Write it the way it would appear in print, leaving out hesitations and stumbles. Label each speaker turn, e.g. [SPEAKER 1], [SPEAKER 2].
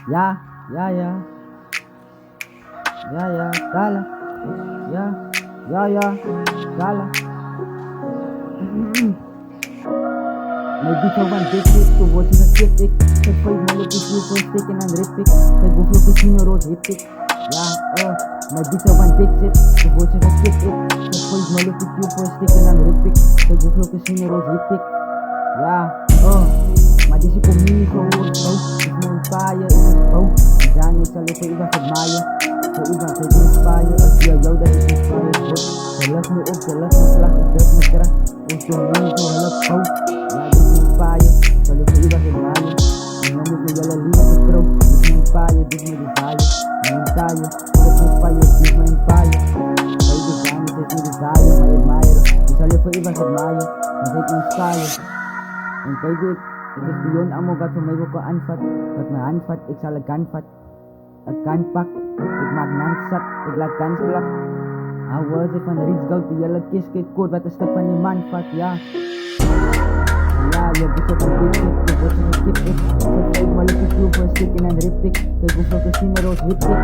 [SPEAKER 1] Ja, ja, ja. Ja, ja, Gala. Ja, ja, ja, Gala. May di ka one big hit, to watch na kitik. Kay five melodies you first taken and repick. Kay guflo casino road hipik. Yeah, may di ka one big hit, to watch na kitik. Kay five melodies you first taken and repick. Kay guflo casino road hipik. Yeah, madisi comigo, ismo fire, Dani salo ko iba sa mayo. Sa iba sa inspire, at yaw that is inspired. Sa love mo og sa love mo slack, sa mo kara. Uso mo ko halap ko. Lagi inspire, salo ko iba sa mayo. Inamit mo yala lima sa pro. Dis mo inspire, dis mo desire. Ngayon tayo, let's inspire, dis mo inspire. Kay design, dis mo desire, may admire. Salo ko iba sa mayo, masay inspire. En kay dit, het is beyond amo gat voor mij ook aanvat. Wat mij aanvat, ik zal het kan vat. Het kan pak, ik maak nansat, ik laat kans klap. Hou woorden van Rits Goud, die jelle kist, kijk kort wat een stuk van die man vat, ja. Ja, je doet het een beetje, je wordt een skip ik. Zet ik maar lukt het voor een stick in een rip ik. Kijk hoeveel casino roos hip ik.